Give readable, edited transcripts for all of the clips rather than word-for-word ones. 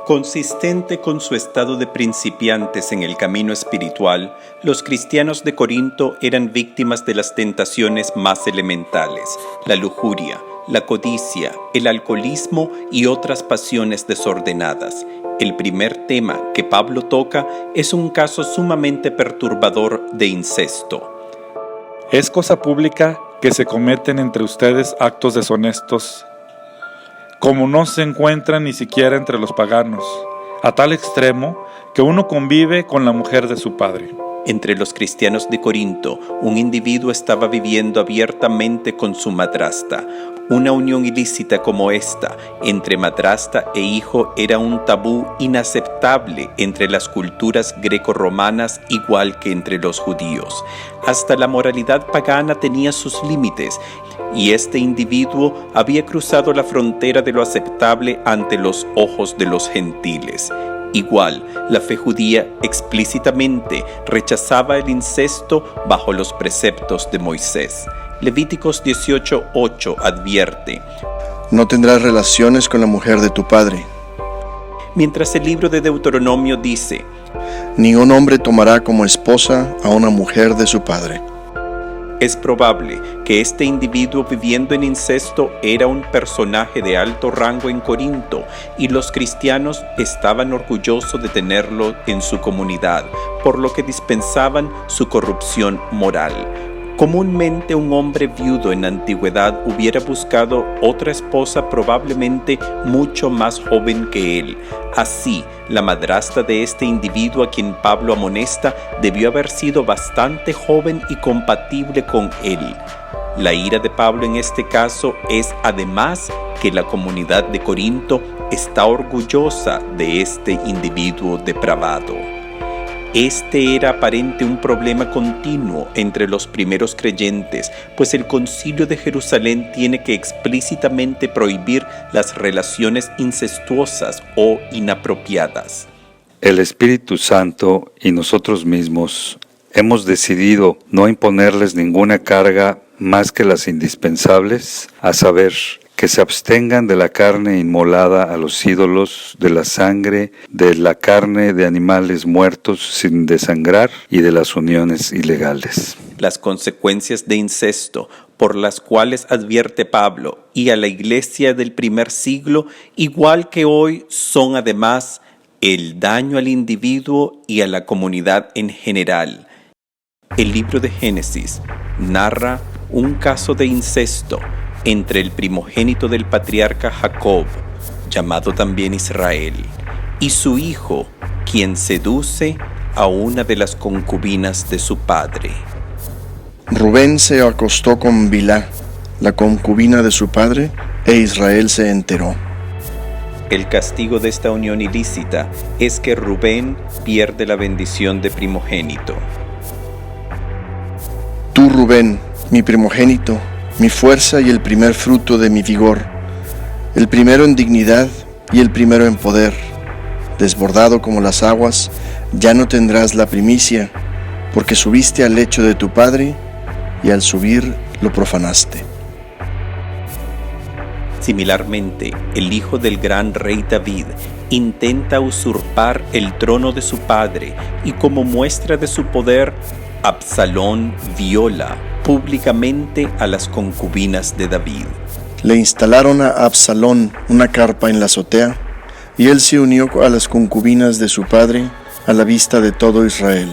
Consistente con su estado de principiantes en el camino espiritual, los cristianos de Corinto eran víctimas de las tentaciones más elementales, la lujuria, la codicia, el alcoholismo y otras pasiones desordenadas. El primer tema que Pablo toca es un caso sumamente perturbador de incesto. Es cosa pública que se cometen entre ustedes actos deshonestos, como no se encuentran ni siquiera entre los paganos, a tal extremo que uno convive con la mujer de su padre. Entre los cristianos de Corinto, un individuo estaba viviendo abiertamente con su madrastra. Una unión ilícita como esta, entre madrastra e hijo, era un tabú inaceptable entre las culturas greco-romanas, igual que entre los judíos. Hasta la moralidad pagana tenía sus límites, y este individuo había cruzado la frontera de lo aceptable ante los ojos de los gentiles. Igual, la fe judía explícitamente rechazaba el incesto bajo los preceptos de Moisés. Levíticos 18:8 advierte: No tendrás relaciones con la mujer de tu padre. Mientras el libro de Deuteronomio dice: Ni un hombre tomará como esposa a una mujer de su padre. Es probable que este individuo viviendo en incesto era un personaje de alto rango en Corinto y los cristianos estaban orgullosos de tenerlo en su comunidad, por lo que dispensaban su corrupción moral. Comúnmente un hombre viudo en la antigüedad hubiera buscado otra esposa probablemente mucho más joven que él. Así, la madrastra de este individuo a quien Pablo amonesta debió haber sido bastante joven y compatible con él. La ira de Pablo en este caso es además que la comunidad de Corinto está orgullosa de este individuo depravado. Este era aparente un problema continuo entre los primeros creyentes, pues el Concilio de Jerusalén tiene que explícitamente prohibir las relaciones incestuosas o inapropiadas. El Espíritu Santo y nosotros mismos hemos decidido no imponerles ninguna carga más que las indispensables, a saber, que se abstengan de la carne inmolada a los ídolos, de la sangre, de la carne de animales muertos sin desangrar y de las uniones ilegales. Las consecuencias de incesto, por las cuales advierte Pablo y a la iglesia del primer siglo, igual que hoy, son además el daño al individuo y a la comunidad en general. El libro de Génesis narra un caso de incesto entre el primogénito del patriarca Jacob, llamado también Israel, y su hijo, quien seduce a una de las concubinas de su padre. Rubén se acostó con Bilhá, la concubina de su padre, e Israel se enteró. El castigo de esta unión ilícita es que Rubén pierde la bendición de primogénito. Tú, Rubén, mi primogénito, mi fuerza y el primer fruto de mi vigor, el primero en dignidad y el primero en poder, desbordado como las aguas, ya no tendrás la primicia, porque subiste al lecho de tu padre y al subir lo profanaste. Similarmente, el hijo del gran rey David intenta usurpar el trono de su padre y como muestra de su poder, Absalón viola públicamente a las concubinas de David. Le instalaron a Absalón una carpa en la azotea, y él se unió a las concubinas de su padre a la vista de todo Israel.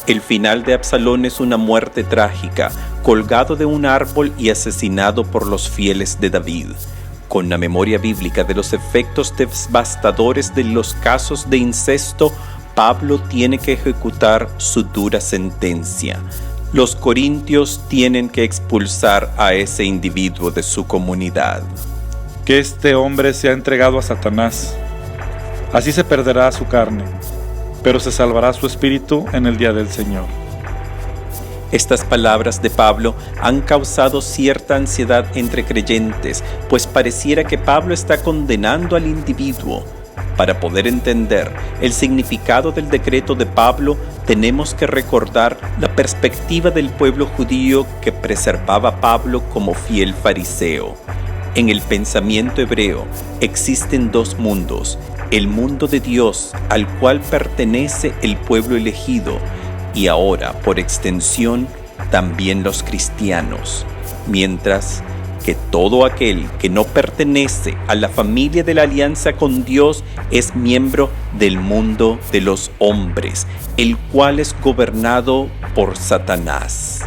El final de Absalón es una muerte trágica, colgado de un árbol y asesinado por los fieles de David. Con la memoria bíblica de los efectos devastadores de los casos de incesto, Pablo tiene que ejecutar su dura sentencia. Los corintios tienen que expulsar a ese individuo de su comunidad. Que este hombre sea entregado a Satanás. Así se perderá su carne, pero se salvará su espíritu en el día del Señor. Estas palabras de Pablo han causado cierta ansiedad entre creyentes, pues pareciera que Pablo está condenando al individuo. Para poder entender el significado del decreto de Pablo, tenemos que recordar la perspectiva del pueblo judío que preservaba a Pablo como fiel fariseo. En el pensamiento hebreo existen dos mundos, el mundo de Dios al cual pertenece el pueblo elegido y ahora, por extensión, también los cristianos, mientras que todo aquel que no pertenece a la familia de la alianza con Dios es miembro del mundo de los hombres, el cual es gobernado por Satanás.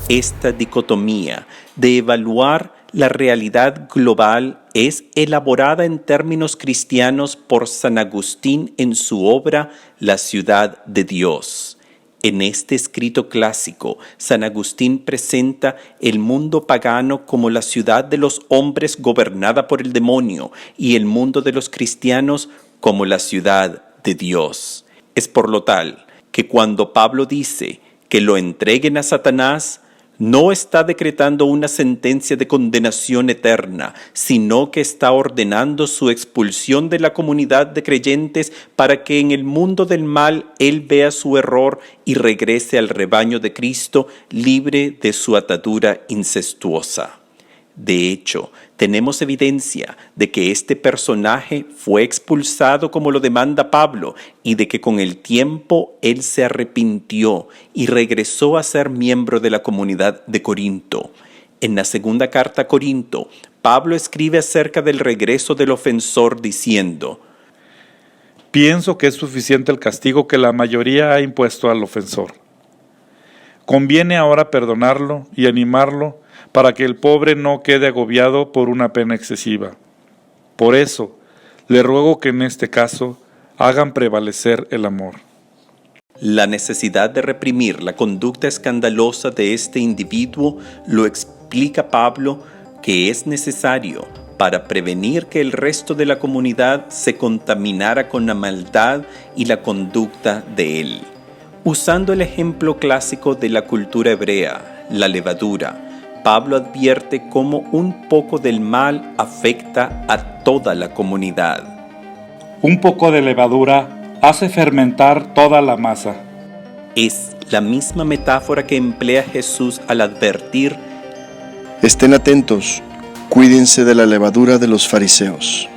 Esta dicotomía de evaluar la realidad global es elaborada en términos cristianos por San Agustín en su obra La ciudad de Dios. En este escrito clásico, San Agustín presenta el mundo pagano como la ciudad de los hombres gobernada por el demonio y el mundo de los cristianos como la ciudad de Dios. Es por lo tal que cuando Pablo dice que lo entreguen a Satanás, no está decretando una sentencia de condenación eterna, sino que está ordenando su expulsión de la comunidad de creyentes para que en el mundo del mal él vea su error y regrese al rebaño de Cristo libre de su atadura incestuosa. De hecho, tenemos evidencia de que este personaje fue expulsado como lo demanda Pablo y de que con el tiempo él se arrepintió y regresó a ser miembro de la comunidad de Corinto. En la segunda carta a Corinto, Pablo escribe acerca del regreso del ofensor diciendo: Pienso que es suficiente el castigo que la mayoría ha impuesto al ofensor. Conviene ahora perdonarlo y animarlo para que el pobre no quede agobiado por una pena excesiva. Por eso, le ruego que en este caso hagan prevalecer el amor. La necesidad de reprimir la conducta escandalosa de este individuo lo explica Pablo que es necesario para prevenir que el resto de la comunidad se contaminara con la maldad y la conducta de él. Usando el ejemplo clásico de la cultura hebrea, la levadura, Pablo advierte cómo un poco del mal afecta a toda la comunidad. Un poco de levadura hace fermentar toda la masa. Es la misma metáfora que emplea Jesús al advertir: Estén atentos, cuídense de la levadura de los fariseos.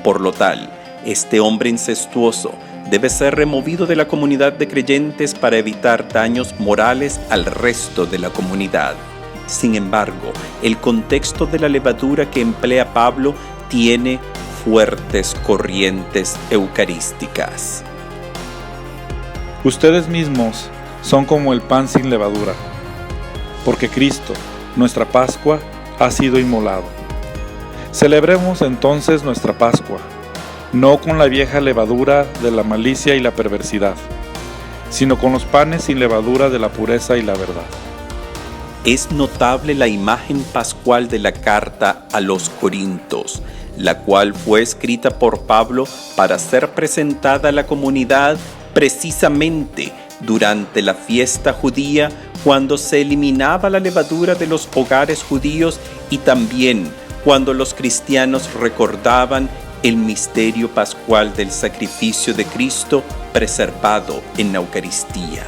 Por lo tal, este hombre incestuoso debe ser removido de la comunidad de creyentes para evitar daños morales al resto de la comunidad. Sin embargo, el contexto de la levadura que emplea Pablo tiene fuertes corrientes eucarísticas. Ustedes mismos son como el pan sin levadura, porque Cristo, nuestra Pascua, ha sido inmolado. Celebremos entonces nuestra Pascua, no con la vieja levadura de la malicia y la perversidad, sino con los panes sin levadura de la pureza y la verdad. Es notable la imagen pascual de la carta a los Corintios, la cual fue escrita por Pablo para ser presentada a la comunidad precisamente durante la fiesta judía, cuando se eliminaba la levadura de los hogares judíos y también cuando los cristianos recordaban el misterio pascual del sacrificio de Cristo preservado en la Eucaristía.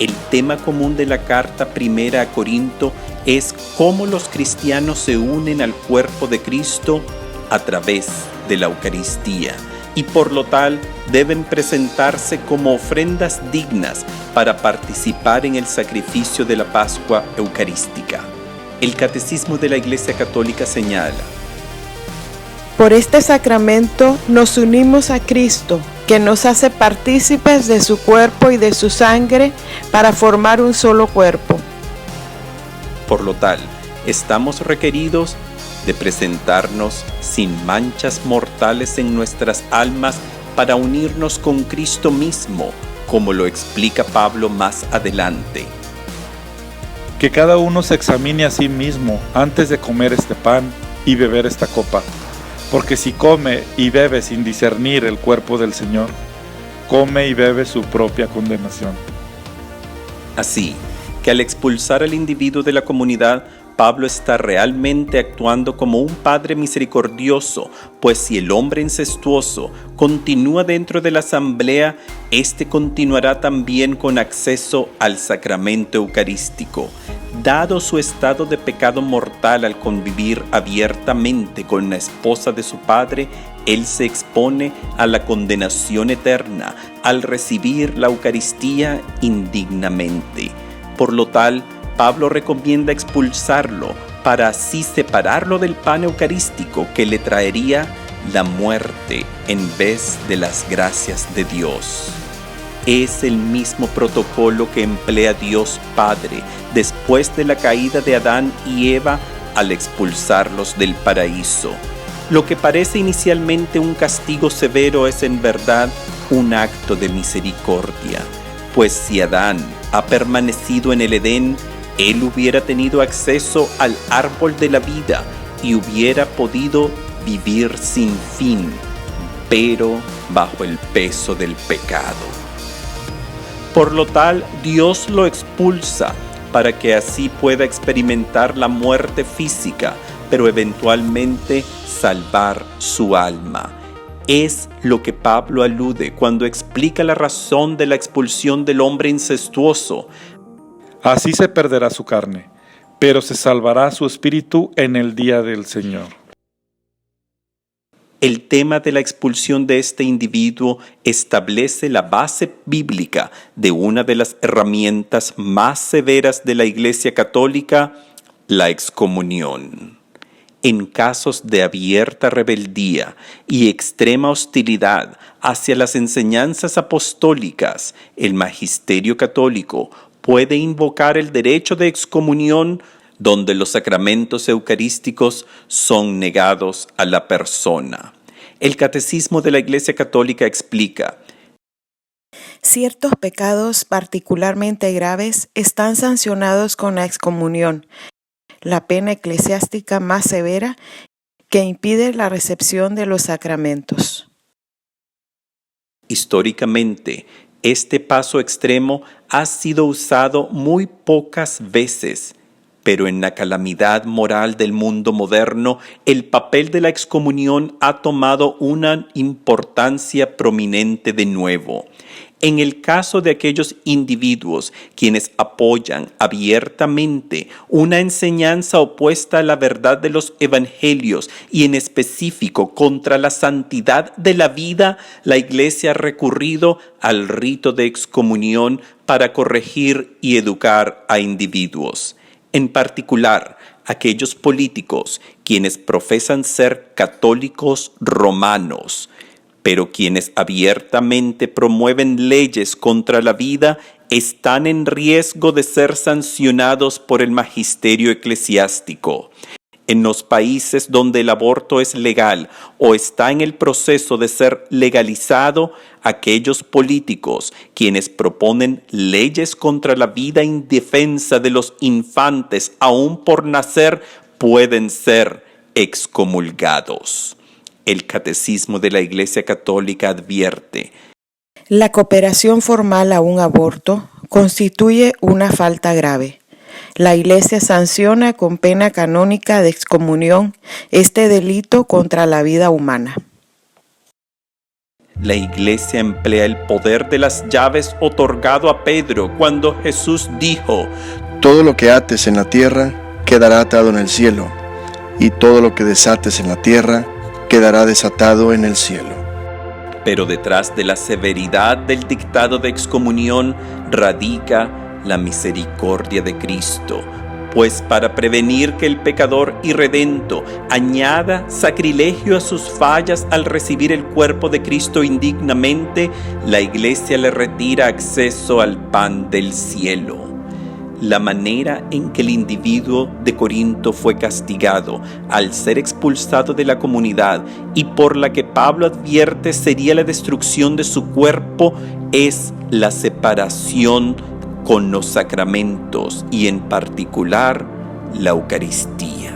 El tema común de la carta primera a Corinto es cómo los cristianos se unen al cuerpo de Cristo a través de la Eucaristía y por lo tal deben presentarse como ofrendas dignas para participar en el sacrificio de la Pascua Eucarística. El Catecismo de la Iglesia Católica señala: Por este sacramento nos unimos a Cristo, que nos hace partícipes de su cuerpo y de su sangre para formar un solo cuerpo. Por lo tal, estamos requeridos de presentarnos sin manchas mortales en nuestras almas para unirnos con Cristo mismo, como lo explica Pablo más adelante. Que cada uno se examine a sí mismo antes de comer este pan y beber esta copa. Porque si come y bebe sin discernir el cuerpo del Señor, come y bebe su propia condenación. Así que al expulsar al individuo de la comunidad, Pablo está realmente actuando como un padre misericordioso, pues si el hombre incestuoso continúa dentro de la asamblea, éste continuará también con acceso al sacramento eucarístico. Dado su estado de pecado mortal al convivir abiertamente con la esposa de su padre, él se expone a la condenación eterna al recibir la Eucaristía indignamente. Por lo tal, Pablo recomienda expulsarlo para así separarlo del pan eucarístico que le traería la muerte en vez de las gracias de Dios. Es el mismo protocolo que emplea Dios Padre después de la caída de Adán y Eva al expulsarlos del paraíso. Lo que parece inicialmente un castigo severo es en verdad un acto de misericordia, pues si Adán ha permanecido en el Edén, él hubiera tenido acceso al árbol de la vida y hubiera podido vivir sin fin, pero bajo el peso del pecado. Por lo tal, Dios lo expulsa para que así pueda experimentar la muerte física, pero eventualmente salvar su alma. Es lo que Pablo alude cuando explica la razón de la expulsión del hombre incestuoso. Así se perderá su carne, pero se salvará su espíritu en el día del Señor. El tema de la expulsión de este individuo establece la base bíblica de una de las herramientas más severas de la Iglesia Católica, la excomunión. En casos de abierta rebeldía y extrema hostilidad hacia las enseñanzas apostólicas, el magisterio católico puede invocar el derecho de excomunión donde los sacramentos eucarísticos son negados a la persona. El Catecismo de la Iglesia Católica explica: ciertos pecados particularmente graves están sancionados con la excomunión, la pena eclesiástica más severa que impide la recepción de los sacramentos. Históricamente, este paso extremo ha sido usado muy pocas veces, pero en la calamidad moral del mundo moderno, el papel de la excomunión ha tomado una importancia prominente de nuevo. En el caso de aquellos individuos quienes apoyan abiertamente una enseñanza opuesta a la verdad de los evangelios y en específico contra la santidad de la vida, la Iglesia ha recurrido al rito de excomunión para corregir y educar a individuos. En particular, aquellos políticos quienes profesan ser católicos romanos, pero quienes abiertamente promueven leyes contra la vida están en riesgo de ser sancionados por el magisterio eclesiástico. En los países donde el aborto es legal o está en el proceso de ser legalizado, aquellos políticos quienes proponen leyes contra la vida indefensa de los infantes aún por nacer pueden ser excomulgados. El Catecismo de la Iglesia Católica advierte: la cooperación formal a un aborto constituye una falta grave. La Iglesia sanciona con pena canónica de excomunión este delito contra la vida humana. La Iglesia emplea el poder de las llaves otorgado a Pedro cuando Jesús dijo: todo lo que ates en la tierra quedará atado en el cielo, y todo lo que desates en la tierra quedará desatado en el cielo. Pero detrás de la severidad del dictado de excomunión radica la misericordia de Cristo, pues para prevenir que el pecador irredento añada sacrilegio a sus fallas al recibir el cuerpo de Cristo indignamente, la Iglesia le retira acceso al pan del cielo. La manera en que el individuo de Corinto fue castigado al ser expulsado de la comunidad y por la que Pablo advierte sería la destrucción de su cuerpo es la separación con los sacramentos y en particular la Eucaristía.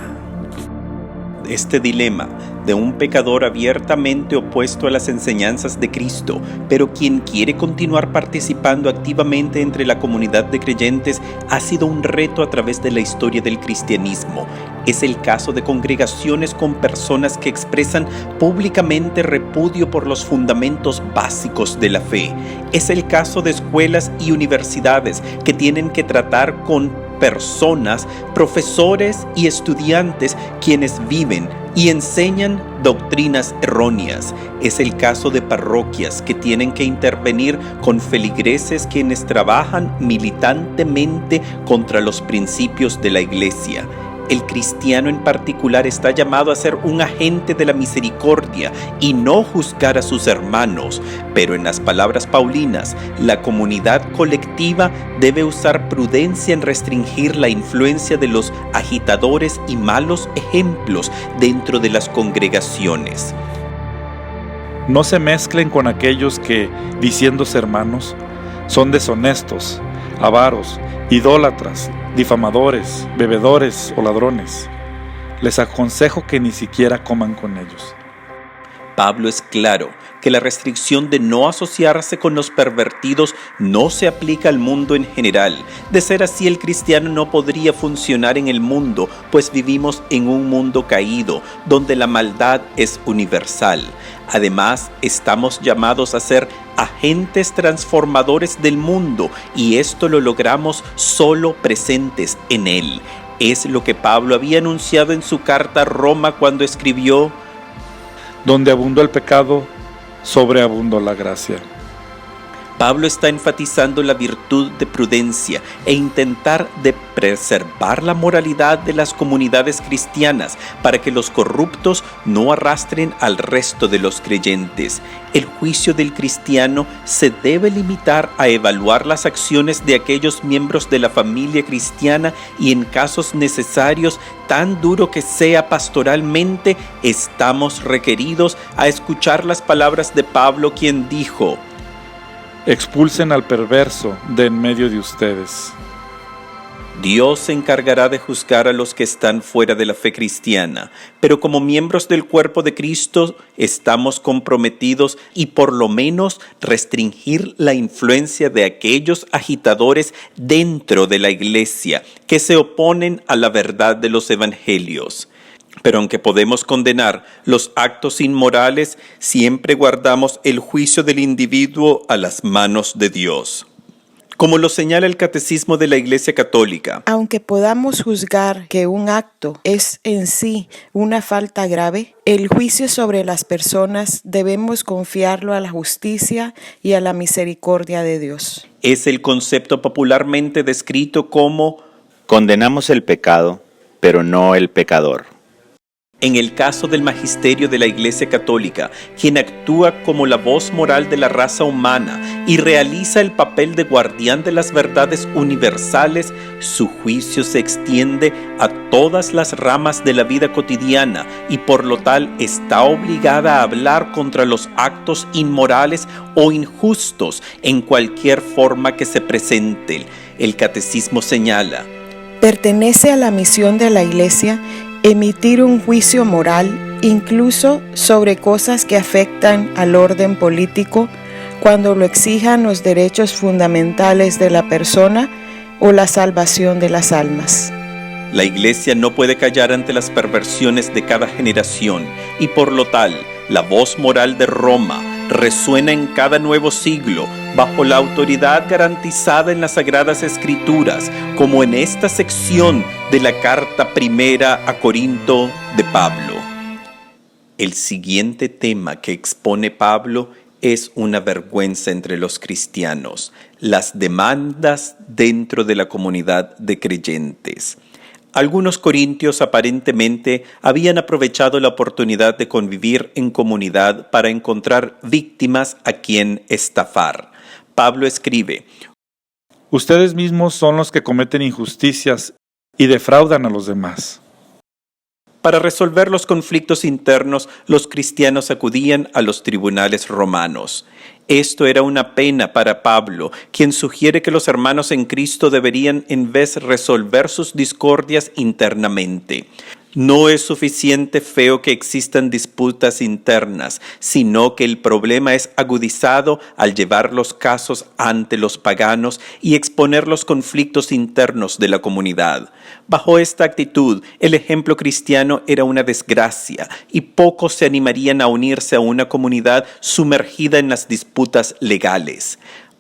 Este dilema de un pecador abiertamente opuesto a las enseñanzas de Cristo, pero quien quiere continuar participando activamente entre la comunidad de creyentes, ha sido un reto a través de la historia del cristianismo. Es el caso de congregaciones con personas que expresan públicamente repudio por los fundamentos básicos de la fe. Es el caso de escuelas y universidades que tienen que tratar con personas, profesores y estudiantes quienes viven y enseñan doctrinas erróneas. Es el caso de parroquias que tienen que intervenir con feligreses quienes trabajan militantemente contra los principios de la Iglesia. El cristiano en particular está llamado a ser un agente de la misericordia y no juzgar a sus hermanos, pero en las palabras paulinas, la comunidad colectiva debe usar prudencia en restringir la influencia de los agitadores y malos ejemplos dentro de las congregaciones. No se mezclen con aquellos que, diciéndose hermanos, son deshonestos, avaros, idólatras, difamadores, bebedores o ladrones. Les aconsejo que ni siquiera coman con ellos. Pablo es claro que la restricción de no asociarse con los pervertidos no se aplica al mundo en general. De ser así, el cristiano no podría funcionar en el mundo, pues vivimos en un mundo caído, donde la maldad es universal. Además, estamos llamados a ser agentes transformadores del mundo, y esto lo logramos solo presentes en él. Es lo que Pablo había anunciado en su carta a Roma cuando escribió: Donde abundó el pecado, sobreabundó la gracia. Pablo está enfatizando la virtud de prudencia e intentar de preservar la moralidad de las comunidades cristianas para que los corruptos no arrastren al resto de los creyentes. El juicio del cristiano se debe limitar a evaluar las acciones de aquellos miembros de la familia cristiana y, en casos necesarios, tan duro que sea pastoralmente, estamos requeridos a escuchar las palabras de Pablo, quien dijo: Expulsen al perverso de en medio de ustedes. Dios se encargará de juzgar a los que están fuera de la fe cristiana, pero como miembros del cuerpo de Cristo estamos comprometidos y por lo menos restringir la influencia de aquellos agitadores dentro de la iglesia que se oponen a la verdad de los evangelios. Pero aunque podemos condenar los actos inmorales, siempre guardamos el juicio del individuo a las manos de Dios. Como lo señala el Catecismo de la Iglesia Católica, aunque podamos juzgar que un acto es en sí una falta grave, el juicio sobre las personas debemos confiarlo a la justicia y a la misericordia de Dios. Es el concepto popularmente descrito como: condenamos el pecado, pero no el pecador. En el caso del magisterio de la Iglesia Católica, quien actúa como la voz moral de la raza humana y realiza el papel de guardián de las verdades universales, su juicio se extiende a todas las ramas de la vida cotidiana y por lo tal está obligada a hablar contra los actos inmorales o injustos en cualquier forma que se presenten. El Catecismo señala: pertenece a la misión de la Iglesia emitir un juicio moral, incluso sobre cosas que afectan al orden político, cuando lo exijan los derechos fundamentales de la persona o la salvación de las almas. La Iglesia no puede callar ante las perversiones de cada generación y por lo tal, la voz moral de Roma resuena en cada nuevo siglo bajo la autoridad garantizada en las Sagradas Escrituras, como en esta sección de la carta primera a Corinto de Pablo. El siguiente tema que expone Pablo es una vergüenza entre los cristianos: las demandas dentro de la comunidad de creyentes. Algunos corintios aparentemente habían aprovechado la oportunidad de convivir en comunidad para encontrar víctimas a quien estafar. Pablo escribe: Ustedes mismos son los que cometen injusticias y defraudan a los demás. Para resolver los conflictos internos, los cristianos acudían a los tribunales romanos. Esto era una pena para Pablo, quien sugiere que los hermanos en Cristo deberían en vez resolver sus discordias internamente. No es suficiente feo que existan disputas internas, sino que el problema es agudizado al llevar los casos ante los paganos y exponer los conflictos internos de la comunidad. Bajo esta actitud, el ejemplo cristiano era una desgracia y pocos se animarían a unirse a una comunidad sumergida en las disputas legales.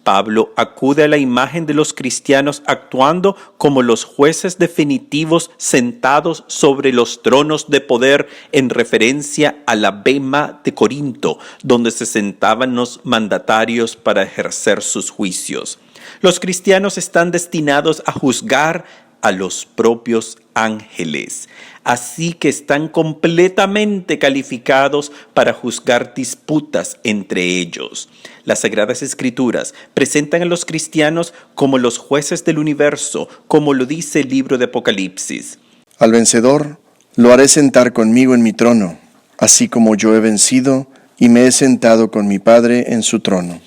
Pablo acude a la imagen de los cristianos actuando como los jueces definitivos sentados sobre los tronos de poder en referencia a la bema de Corinto, donde se sentaban los mandatarios para ejercer sus juicios. Los cristianos están destinados a juzgar a los propios ángeles, así que están completamente calificados para juzgar disputas entre ellos. Las Sagradas Escrituras presentan a los cristianos como los jueces del universo, como lo dice el libro de Apocalipsis. Al vencedor lo haré sentar conmigo en mi trono, así como yo he vencido y me he sentado con mi Padre en su trono.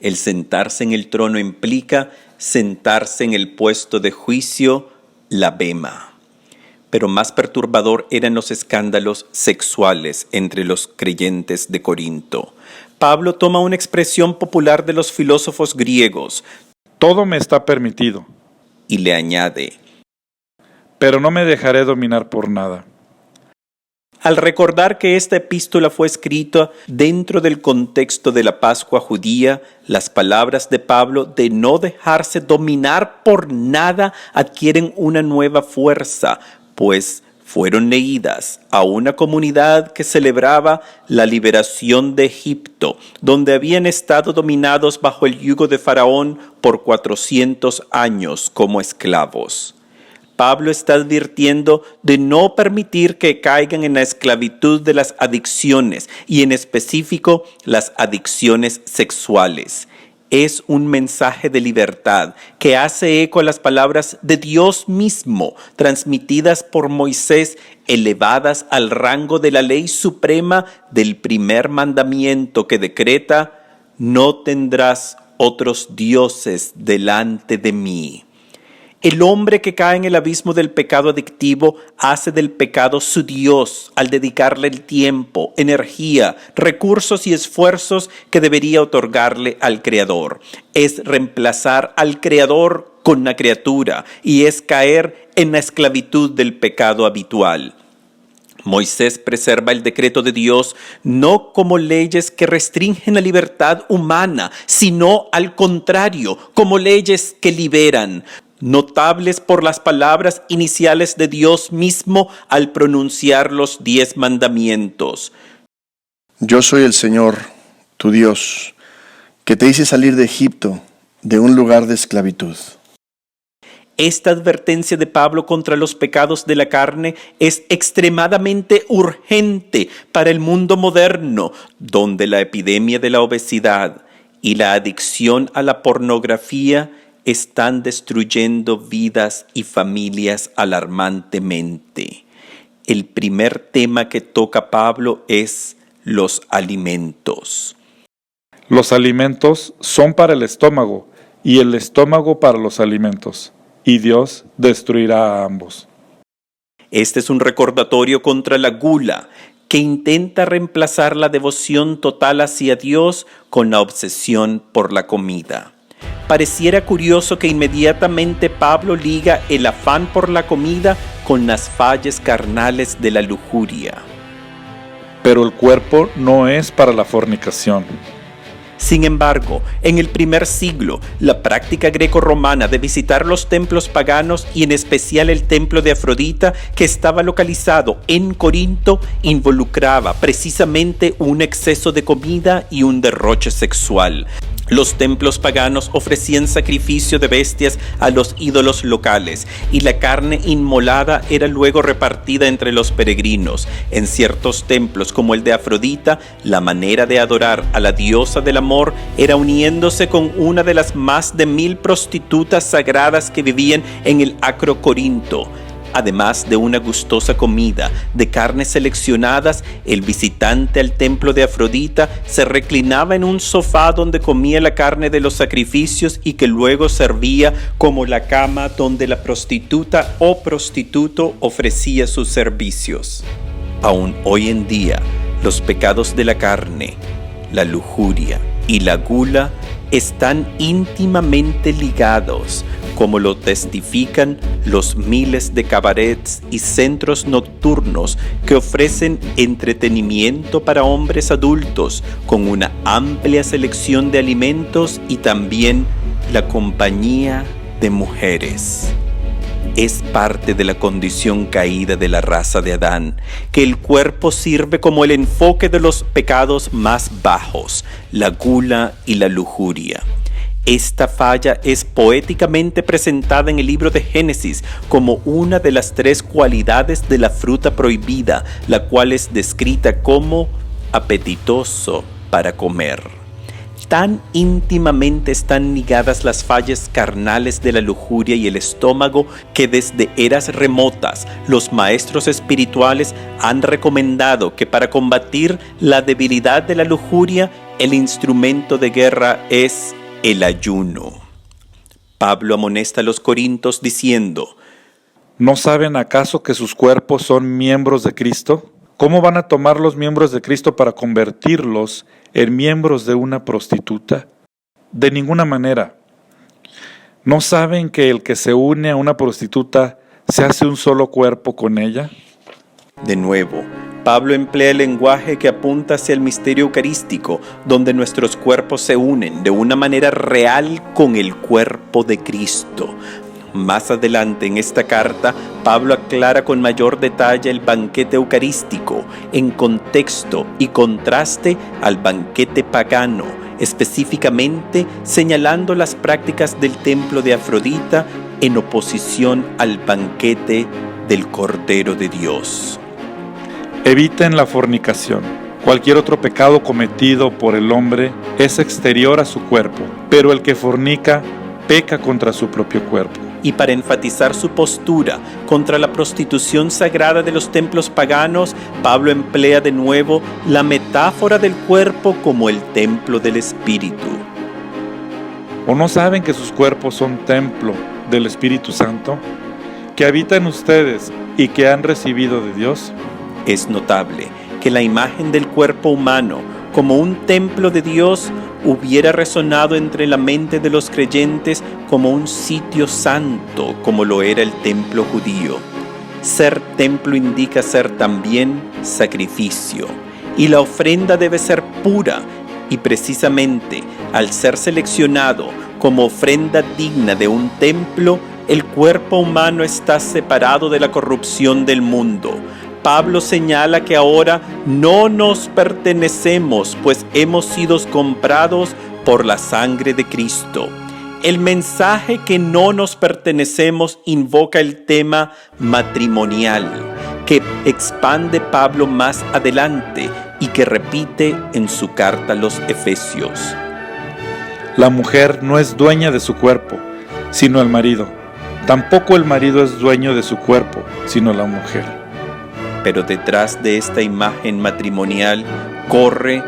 El sentarse en el trono implica sentarse en el puesto de juicio, la bema. Pero más perturbador eran los escándalos sexuales entre los creyentes de Corinto. Pablo toma una expresión popular de los filósofos griegos. Todo me está permitido, Y le añade, pero no me dejaré dominar por nada. al recordar que esta epístola fue escrita dentro del contexto de la Pascua judía, las palabras de Pablo de no dejarse dominar por nada adquieren una nueva fuerza, pues fueron leídas a una comunidad que celebraba la liberación de Egipto, donde habían estado dominados bajo el yugo de Faraón por 400 años como esclavos. Pablo está advirtiendo de no permitir que caigan en la esclavitud de las adicciones y en específico las adicciones sexuales. Es un mensaje de libertad que hace eco a las palabras de Dios mismo, transmitidas por Moisés, elevadas al rango de la ley suprema del primer mandamiento que decreta: no tendrás otros dioses delante de mí. El hombre que cae en el abismo del pecado adictivo hace del pecado su Dios al dedicarle el tiempo, energía, recursos y esfuerzos que debería otorgarle al Creador. Es reemplazar al Creador con la criatura y es caer en la esclavitud del pecado habitual. Moisés preserva el decreto de Dios no como leyes que restringen la libertad humana, sino al contrario, como leyes que liberan, notables por las palabras iniciales de Dios mismo al pronunciar los 10 mandamientos. Yo soy el Señor, tu Dios, que te hice salir de Egipto, de un lugar de esclavitud. Esta advertencia de Pablo contra los pecados de la carne es extremadamente urgente para el mundo moderno, donde la epidemia de la obesidad y la adicción a la pornografía están destruyendo vidas y familias alarmantemente. El primer tema que toca Pablo es los alimentos. Los alimentos son para el estómago y el estómago para los alimentos, y Dios destruirá a ambos. Este es un recordatorio contra la gula, que intenta reemplazar la devoción total hacia Dios con la obsesión por la comida. Pareciera curioso que inmediatamente Pablo liga el afán por la comida con las fallas carnales de la lujuria. Pero el cuerpo no es para la fornicación. Sin embargo, en el primer siglo, la práctica greco-romana de visitar los templos paganos y en especial el templo de Afrodita, que estaba localizado en Corinto, involucraba precisamente un exceso de comida y un derroche sexual. Los templos paganos ofrecían sacrificio de bestias a los ídolos locales y la carne inmolada era luego repartida entre los peregrinos. En ciertos templos como el de Afrodita, la manera de adorar a la diosa del amor era uniéndose con una de las más de 1000 prostitutas sagradas que vivían en el Acro Corinto. Además de una gustosa comida de carnes seleccionadas, el visitante al templo de Afrodita se reclinaba en un sofá donde comía la carne de los sacrificios y que luego servía como la cama donde la prostituta o prostituto ofrecía sus servicios. Aún hoy en día, los pecados de la carne, la lujuria y la gula están íntimamente ligados, como lo testifican los miles de cabarets y centros nocturnos que ofrecen entretenimiento para hombres adultos con una amplia selección de alimentos y también la compañía de mujeres. Es parte de la condición caída de la raza de Adán, que el cuerpo sirve como el enfoque de los pecados más bajos, la gula y la lujuria. Esta falla es poéticamente presentada en el libro de Génesis como una de las 3 cualidades de la fruta prohibida, la cual es descrita como apetitoso para comer. Tan íntimamente están ligadas las fallas carnales de la lujuria y el estómago que desde eras remotas los maestros espirituales han recomendado que para combatir la debilidad de la lujuria el instrumento de guerra es el ayuno. Pablo amonesta a los corintios diciendo: ¿No saben acaso que sus cuerpos son miembros de Cristo? ¿Cómo van a tomar los miembros de Cristo para convertirlos en miembros de una prostituta? De ninguna manera. ¿No saben que el que se une a una prostituta se hace un solo cuerpo con ella? De nuevo, Pablo emplea el lenguaje que apunta hacia el misterio eucarístico, donde nuestros cuerpos se unen de una manera real con el cuerpo de Cristo. Más adelante en esta carta, Pablo aclara con mayor detalle el banquete eucarístico en contexto y contraste al banquete pagano, específicamente señalando las prácticas del templo de Afrodita en oposición al banquete del Cordero de Dios. Eviten la fornicación. Cualquier otro pecado cometido por el hombre es exterior a su cuerpo, pero el que fornica peca contra su propio cuerpo. Y para enfatizar su postura contra la prostitución sagrada de los templos paganos, Pablo emplea de nuevo la metáfora del cuerpo como el templo del Espíritu. ¿O no saben que sus cuerpos son templo del Espíritu Santo, que habita en ustedes y que han recibido de Dios? Es notable que la imagen del cuerpo humano como un templo de Dios hubiera resonado entre la mente de los creyentes como un sitio santo, como lo era el templo judío. Ser templo indica ser también sacrificio, y la ofrenda debe ser pura, y precisamente al ser seleccionado como ofrenda digna de un templo, el cuerpo humano está separado de la corrupción del mundo. Pablo señala que ahora no nos pertenecemos, pues hemos sido comprados por la sangre de Cristo. El mensaje que no nos pertenecemos invoca el tema matrimonial, que expande Pablo más adelante y que repite en su carta a los Efesios. La mujer no es dueña de su cuerpo, sino el marido. Tampoco el marido es dueño de su cuerpo, sino la mujer. Pero detrás de esta imagen matrimonial corre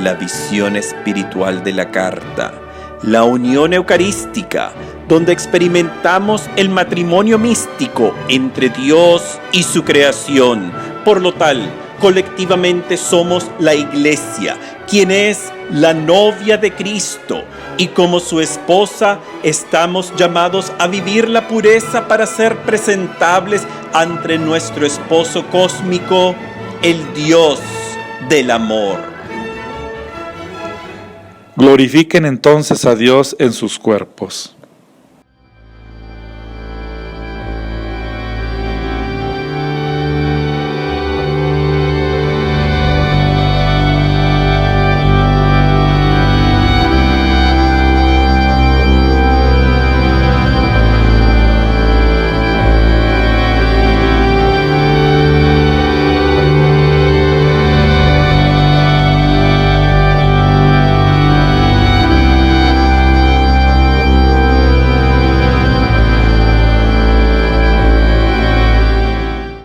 la visión espiritual de la carta, la unión eucarística, donde experimentamos el matrimonio místico entre Dios y su creación. Por lo tal, colectivamente somos la Iglesia, quien es la novia de Cristo, y como su esposa estamos llamados a vivir la pureza para ser presentables ante nuestro esposo cósmico, el Dios del amor. Glorifiquen entonces a Dios en sus cuerpos.